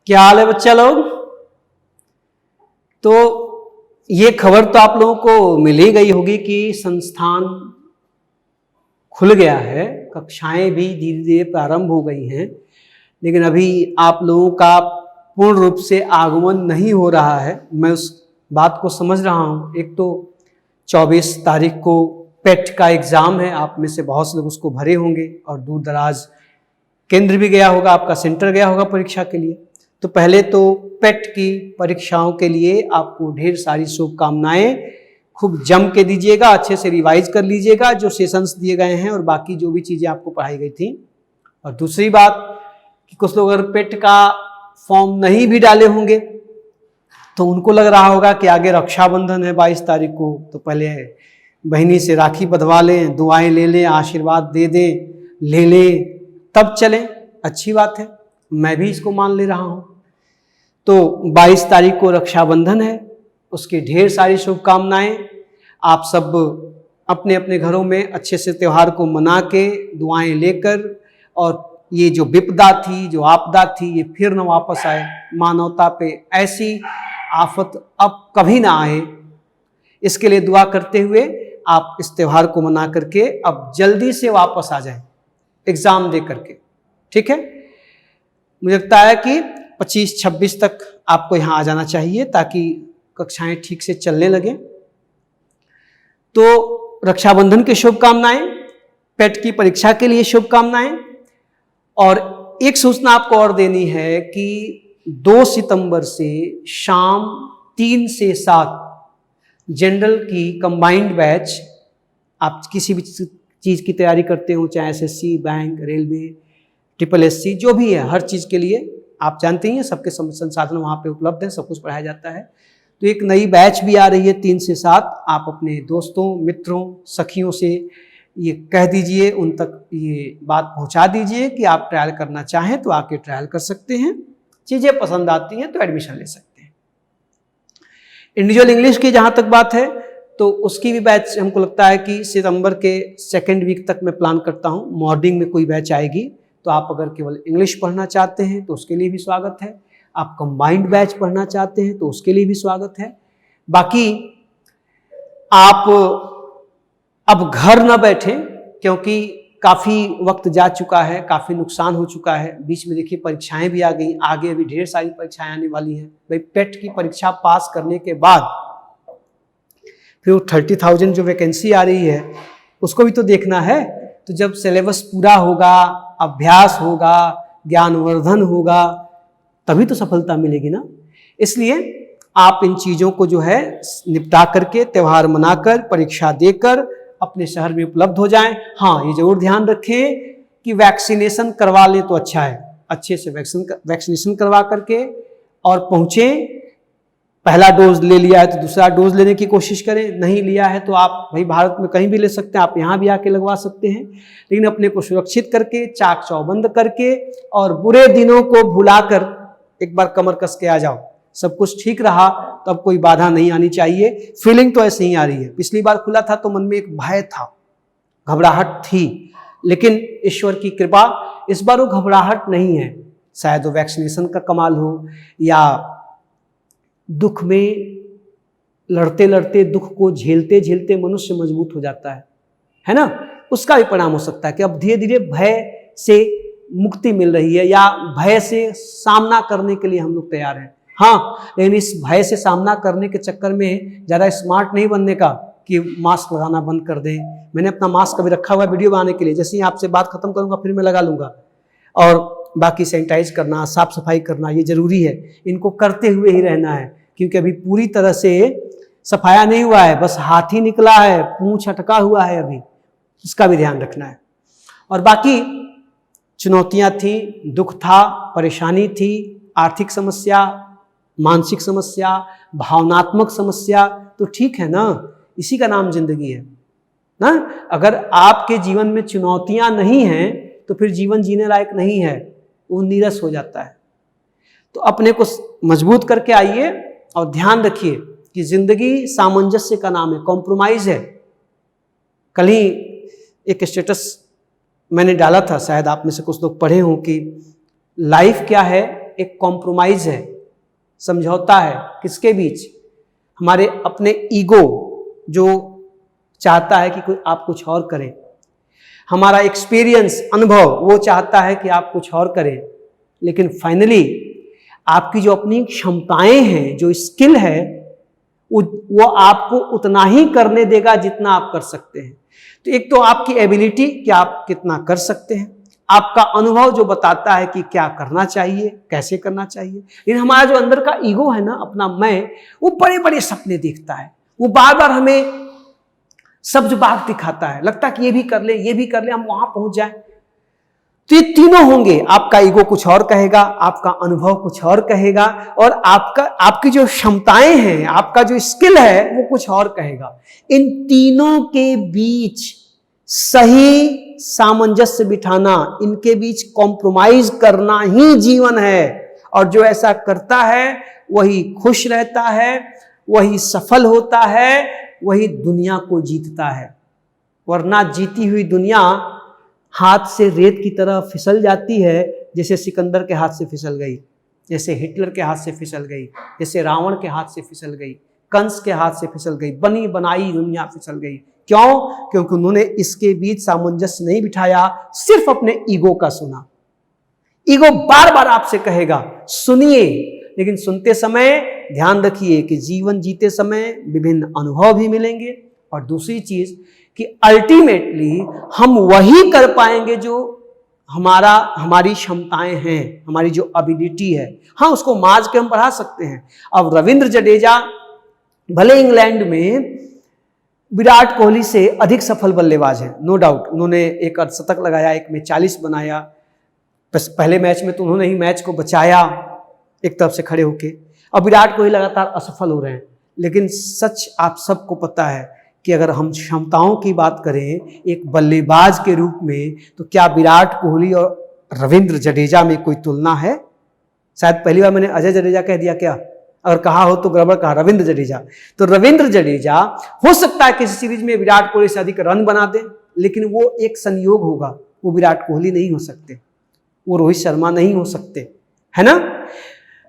क्या हाल है बच्चा लोग। तो ये खबर तो आप लोगों को मिल ही गई होगी कि संस्थान खुल गया है, कक्षाएं भी धीरे धीरे प्रारंभ हो गई हैं, लेकिन अभी आप लोगों का पूर्ण रूप से आगमन नहीं हो रहा है। मैं उस बात को समझ रहा हूँ। एक तो 24 तारीख को पेट का एग्ज़ाम है, आप में से बहुत से लोग उसको भरे होंगे और दूर दराज केंद्र भी गया होगा, आपका सेंटर गया होगा परीक्षा के लिए। तो पहले तो पेट की परीक्षाओं के लिए आपको ढेर सारी शुभकामनाएं, खूब जम के दीजिएगा, अच्छे से रिवाइज कर लीजिएगा जो सेशंस दिए गए हैं और बाकी जो भी चीज़ें आपको पढ़ाई गई थी। और दूसरी बात कि कुछ लोग अगर पेट का फॉर्म नहीं भी डाले होंगे तो उनको लग रहा होगा कि आगे रक्षाबंधन है 22 तारीख को, तो पहले बहनी से राखी बंधवा लें, दुआएं ले लें, आशीर्वाद दे दें, ले लें, तब चलें। अच्छी बात है, मैं भी इसको मान ले रहा हूँ। तो 22 तारीख को रक्षाबंधन है, उसकी ढेर सारी शुभकामनाएं। आप सब अपने अपने घरों में अच्छे से त्यौहार को मना के दुआएं लेकर, और ये जो विपदा थी, जो आपदा थी, ये फिर न वापस आए। मानवता पे ऐसी आफत अब कभी ना आए, इसके लिए दुआ करते हुए आप इस त्यौहार को मना करके अब जल्दी से वापस आ जाएं एग्जाम दे करके। ठीक है, मुझे लगता है कि 25-26 तक आपको यहाँ आ जाना चाहिए ताकि कक्षाएं ठीक से चलने लगे। तो रक्षाबंधन की शुभकामनाएं, पेट की परीक्षा के लिए शुभकामनाएं। और एक सूचना आपको और देनी है कि 2 सितंबर से शाम 3 से 7 जनरल की कंबाइंड बैच, आप किसी भी चीज़ की तैयारी करते हो, चाहे एसएससी, बैंक, रेलवे, SSSC, जो भी है, हर चीज़ के लिए आप जानते हैं सबके संसाधन वहाँ पे उपलब्ध हैं, सब कुछ पढ़ाया जाता है। तो एक नई बैच भी आ रही है 3 से 7। आप अपने दोस्तों, मित्रों, सखियों से ये कह दीजिए, उन तक ये बात पहुँचा दीजिए कि आप ट्रायल करना चाहें तो आके ट्रायल कर सकते हैं, चीज़ें पसंद आती हैं तो एडमिशन ले सकते हैं। इंडिविजुअल इंग्लिश की जहाँ तक बात है तो उसकी भी बैच हमको लगता है कि सितंबर के 2nd वीक तक मैं प्लान करता हूँ। मॉर्निंग में कोई बैच आएगी, तो आप अगर केवल इंग्लिश पढ़ना चाहते हैं तो उसके लिए भी स्वागत है। आप कंबाइंड बैच पढ़ना चाहते हैं तो उसके लिए भी स्वागत है। बाकी आप अब घर न बैठें, क्योंकि काफ़ी वक्त जा चुका है, काफ़ी नुकसान हो चुका है। बीच में देखिए परीक्षाएं भी आ गई, आगे अभी ढेर सारी परीक्षाएं आने वाली हैं। भाई पेट की परीक्षा पास करने के बाद फिर 30,000 जो वैकेंसी आ रही है उसको भी तो देखना है। तो जब सिलेबस पूरा होगा, अभ्यास होगा, ज्ञानवर्धन होगा, तभी तो सफलता मिलेगी ना। इसलिए आप इन चीज़ों को जो है निपटा करके, त्यौहार मनाकर, परीक्षा देकर अपने शहर में उपलब्ध हो जाएं। हाँ, ये जरूर ध्यान रखें कि वैक्सीनेशन करवा लें तो अच्छा है। अच्छे से वैक्सीनेशन करवा करके और पहुँचें। पहला डोज ले लिया है तो दूसरा डोज लेने की कोशिश करें, नहीं लिया है तो आप भाई भारत में कहीं भी ले सकते हैं, आप यहाँ भी आके लगवा सकते हैं। लेकिन अपने को सुरक्षित करके, चाक चौबंद करके और बुरे दिनों को भुलाकर एक बार कमर कस के आ जाओ। सब कुछ ठीक रहा तो अब कोई बाधा नहीं आनी चाहिए। फीलिंग तो ऐसे ही आ रही है। पिछली बार खुला था तो मन में एक भय था, घबराहट थी, लेकिन ईश्वर की कृपा इस बार वो घबराहट नहीं है। शायद वो वैक्सीनेशन का कमाल हो, या दुख में लड़ते लड़ते, दुख को झेलते झेलते मनुष्य मजबूत हो जाता है ना। उसका भी परिणाम हो सकता है कि अब धीरे धीरे भय से मुक्ति मिल रही है, या भय से सामना करने के लिए हम लोग तैयार हैं। हाँ, लेकिन इस भय से सामना करने के चक्कर में ज़्यादा स्मार्ट नहीं बनने का कि मास्क लगाना बंद कर दें। मैंने अपना मास्क अभी रखा हुआ है वीडियो बनाने के लिए, जैसे ही आपसे बात खत्म करूँगा फिर मैं लगा लूँगा। और बाकी सैनिटाइज करना, साफ सफाई करना, ये जरूरी है। इनको करते हुए ही रहना है, क्योंकि अभी पूरी तरह से सफाया नहीं हुआ है, बस हाथ ही निकला है, पूंछ अटका हुआ है अभी, इसका भी ध्यान रखना है। और बाकी चुनौतियां थी, दुख था, परेशानी थी, आर्थिक समस्या, मानसिक समस्या, भावनात्मक समस्या, तो ठीक है ना, इसी का नाम जिंदगी है ना। अगर आपके जीवन में चुनौतियां नहीं हैं तो फिर जीवन जीने लायक नहीं है, वो नीरस हो जाता है। तो अपने को मजबूत करके आइए और ध्यान रखिए कि जिंदगी सामंजस्य का नाम है, कॉम्प्रोमाइज है। कल ही एक स्टेटस मैंने डाला था, शायद आप में से कुछ लोग पढ़े हों, कि लाइफ क्या है एक कॉम्प्रोमाइज है, समझौता है। किसके बीच? हमारे अपने ईगो जो चाहता है कि कोई आप कुछ और करें, हमारा एक्सपीरियंस, अनुभव, वो चाहता है कि आप कुछ और करें, लेकिन फाइनली आपकी जो अपनी क्षमताएं हैं, जो स्किल है, वो आपको उतना ही करने देगा जितना आप कर सकते हैं। तो एक तो आपकी एबिलिटी कि आप कितना कर सकते हैं, आपका अनुभव जो बताता है कि क्या करना चाहिए, कैसे करना चाहिए। लेकिन हमारा जो अंदर का ईगो है ना, अपना मैं, वो बड़े बड़े सपने देखता है, वो बार बार हमें सब्ज बाग दिखाता है, लगता है कि ये भी कर ले, ये भी कर ले, हम वहां पहुंच जाए। तो ये तीनों होंगे, आपका ईगो कुछ और कहेगा, आपका अनुभव कुछ और कहेगा, और आपकी जो क्षमताएं हैं, आपका जो स्किल है, वो कुछ और कहेगा। इन तीनों के बीच सही सामंजस्य बिठाना, इनके बीच कॉम्प्रोमाइज करना ही जीवन है। और जो ऐसा करता है वही खुश रहता है, वही सफल होता है, वही दुनिया को जीतता है। वरना जीती हुई दुनिया हाथ से रेत की तरह फिसल जाती है, जैसे सिकंदर के हाथ से फिसल गई, जैसे हिटलर के हाथ से फिसल गई, जैसे रावण के हाथ से फिसल गई, कंस के हाथ से फिसल गई, बनी बनाई दुनिया फिसल गई। क्यों? क्योंकि उन्होंने इसके बीच सामंजस्य नहीं बिठाया, सिर्फ अपने ईगो का सुना। ईगो बार बार आपसे कहेगा सुनिए, लेकिन सुनते समय ध्यान रखिए कि जीवन जीते समय विभिन्न अनुभव भी मिलेंगे, और दूसरी चीज कि अल्टीमेटली हम वही कर पाएंगे जो हमारी क्षमताएं हैं, हमारी जो एबिलिटी है। हाँ, उसको माज के हम बढ़ा सकते हैं। अब रविंद्र जडेजा भले इंग्लैंड में विराट कोहली से अधिक सफल बल्लेबाज हैं, नो डाउट। उन्होंने एक अर्धशतक लगाया, एक में 40 बनाया, पहले मैच में तो उन्होंने ही मैच को बचाया एक तरफ से खड़े होके। अब विराट कोहली लगातार असफल हो रहे हैं, लेकिन सच आप सबको पता है कि अगर हम क्षमताओं की बात करें एक बल्लेबाज के रूप में, तो क्या विराट कोहली और रविंद्र जडेजा में कोई तुलना है? शायद पहली बार मैंने अजय जडेजा कह दिया क्या? अगर कहा हो तो गड़बड़ कहा, रविंद्र जडेजा। तो रविंद्र जडेजा हो सकता है किसी सीरीज में विराट कोहली से अधिक रन बना दे, लेकिन वो एक संयोग होगा, वो विराट कोहली नहीं हो सकते, वो रोहित शर्मा नहीं हो सकते, है ना?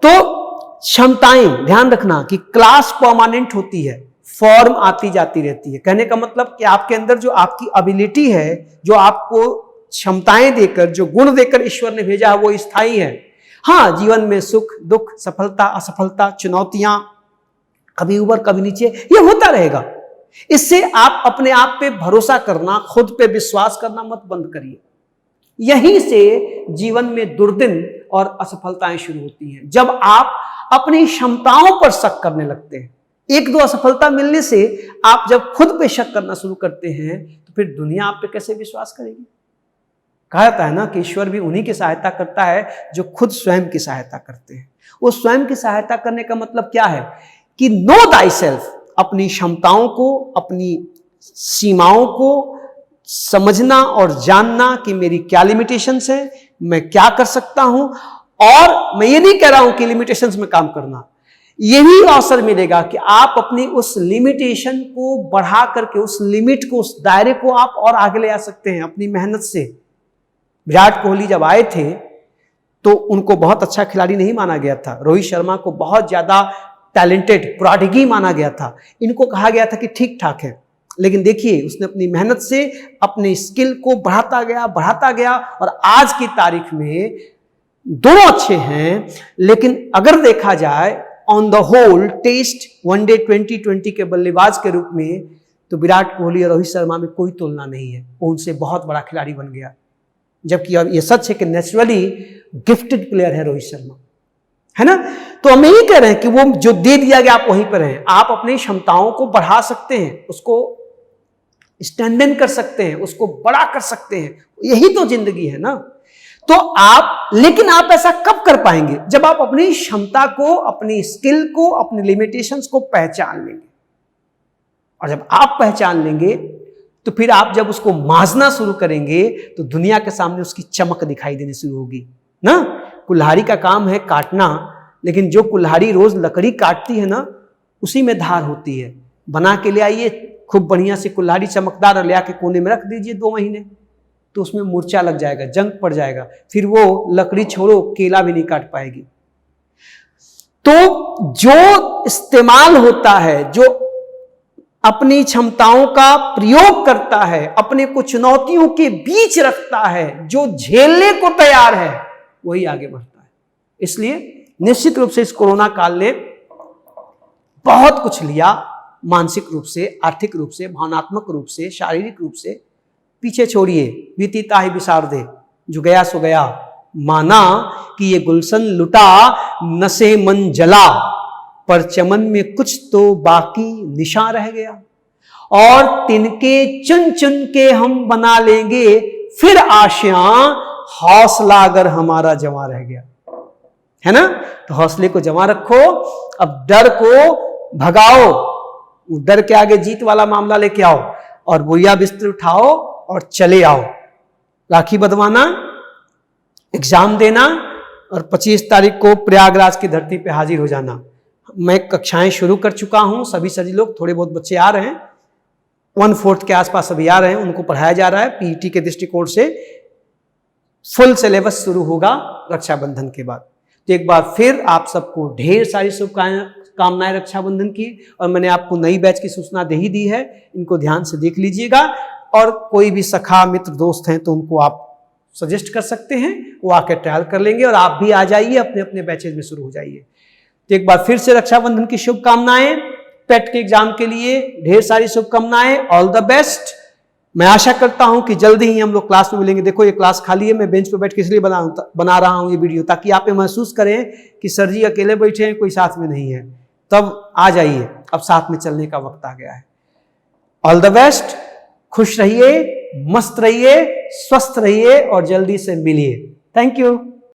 तो क्षमताएं, ध्यान रखना कि क्लास परमानेंट होती है, फॉर्म आती जाती रहती है। कहने का मतलब कि आपके अंदर जो आपकी एबिलिटी है, जो आपको क्षमताएं देकर, जो गुण देकर ईश्वर ने भेजा है, वो स्थायी है। हाँ, जीवन में सुख दुख, सफलता असफलता, चुनौतियां, कभी ऊपर कभी नीचे, ये होता रहेगा। इससे आप अपने आप पे भरोसा करना, खुद पे विश्वास करना मत बंद करिए। यहीं से जीवन में दुर्दिन और असफलताएं शुरू होती हैं, जब आप अपनी क्षमताओं पर शक करने लगते हैं। एक दो असफलता मिलने से आप जब खुद पे शक करना शुरू करते हैं, तो फिर दुनिया आप पे कैसे विश्वास करेगी? कहा जाता है ना कि ईश्वर भी उन्हीं की सहायता करता है जो खुद स्वयं की सहायता करते हैं। वो स्वयं की सहायता करने का मतलब क्या है कि नो दाई सेल्फ, अपनी क्षमताओं को, अपनी सीमाओं को समझना और जानना कि मेरी क्या लिमिटेशंस है, मैं क्या कर सकता हूं। और मैं ये नहीं कह रहा हूं कि लिमिटेशंस में काम करना, यही अवसर मिलेगा कि आप अपनी उस लिमिटेशन को बढ़ा करके, उस लिमिट को, उस दायरे को आप और आगे ले आ सकते हैं अपनी मेहनत से। विराट कोहली जब आए थे तो उनको बहुत अच्छा खिलाड़ी नहीं माना गया था, रोहित शर्मा को बहुत ज्यादा टैलेंटेड प्रोडिगी माना गया था, इनको कहा गया था कि ठीक ठाक है। लेकिन देखिए, उसने अपनी मेहनत से अपने स्किल को बढ़ाता गया, और आज की तारीख में दोनों अच्छे हैं। लेकिन अगर देखा जाए on the whole test one day 2020 के बल्लेबाज के रूप में, तो विराट कोहली और रोहित शर्मा में कोई तुलना नहीं है। वो उनसे बहुत बड़ा खिलाड़ी बन गया, जबकि अब ये सच है कि नेचुरली गिफ्टेड प्लेयर है रोहित शर्मा, है ना? तो हम यही कह रहे हैं कि वो जो दे दिया गया आप वहीं पर हैं। आप अपनी क्षमताओं को बढ़ा सकते हैं, उसको स्टैंडन कर सकते हैं, उसको बड़ा कर सकते हैं, यही तो जिंदगी है ना। तो लेकिन आप ऐसा कब कर पाएंगे? जब आप अपनी क्षमता को, अपनी स्किल को, अपनी लिमिटेशंस को पहचान लेंगे। और जब आप पहचान लेंगे तो फिर आप जब उसको माजना शुरू करेंगे तो दुनिया के सामने उसकी चमक दिखाई देनी शुरू होगी ना। कुल्हाड़ी का काम है काटना, लेकिन जो कुल्हाड़ी रोज लकड़ी काटती है ना, उसी में धार होती है। बना के ले आइए खूब बढ़िया से कुल्हाड़ी चमकदार, और ले आके कोने में रख दीजिए 2 महीने, तो उसमें मूर्छा लग जाएगा, जंग पड़ जाएगा, फिर वो लकड़ी छोड़ो केला भी नहीं काट पाएगी। तो जो इस्तेमाल होता है, जो अपनी क्षमताओं का प्रयोग करता है, अपने को चुनौतियों के बीच रखता है, जो झेलने को तैयार है, वही आगे बढ़ता है। इसलिए निश्चित रूप से इस कोरोना काल ने बहुत कुछ लिया, मानसिक रूप से, आर्थिक रूप से, भावनात्मक रूप से, शारीरिक रूप से। पीछे छोड़िए, बीतीता ही बिसार दे, जो गया सो गया। माना कि ये गुलशन लुटा, नशे मन जला, पर चमन में कुछ तो बाकी निशा रह गया। और तिनके चुन चुन के हम बना लेंगे फिर आशियां, हौसला अगर हमारा जमा रह गया, है ना। तो हौसले को जमा रखो, अब डर को भगाओ, डर के आगे जीत वाला मामला लेके आओ, और बोरिया बिस्तर उठाओ और चले आओ। राखी बंधवाना, एग्जाम देना, और 25 तारीख को प्रयागराज की धरती पे हाजिर हो जाना। मैं कक्षाएं शुरू कर चुका हूं, सभी लोग, थोड़े बहुत बच्चे आ रहे हैं, 1/4 के आसपास सभी आ रहे हैं, उनको पढ़ाया जा रहा है। पीईटी के दृष्टिकोण से फुल सिलेबस शुरू होगा रक्षाबंधन के बाद। तो एक बार फिर आप सबको ढेर सारी शुभकामनाएं रक्षाबंधन की, और मैंने आपको नई बैच की सूचना दे ही दी है, इनको ध्यान से देख लीजिएगा। और कोई भी सखा मित्र दोस्त हैं तो उनको आप सजेस्ट कर सकते हैं, वो आकर ट्रायल कर लेंगे, और आप भी आ जाइए, अपने अपने बैचेज में शुरू हो जाइए। तो एक बार फिर से रक्षाबंधन की शुभकामनाएं, पेट के एग्जाम के लिए ढेर सारी शुभकामनाएं, ऑल द बेस्ट। मैं आशा करता हूं कि जल्दी ही हम लोग क्लास में मिलेंगे। देखो ये क्लास खाली है, मैं बेंच पे बैठ के इसलिए बना रहा हूं ये वीडियो, ताकि आप ये महसूस करें कि सर जी अकेले बैठे हैं, कोई साथ में नहीं है। तब आ जाइए, अब साथ में चलने का वक्त आ गया है। ऑल द बेस्ट, खुश रहिए, मस्त रहिए, स्वस्थ रहिए, और जल्दी से मिलिए। Thank you.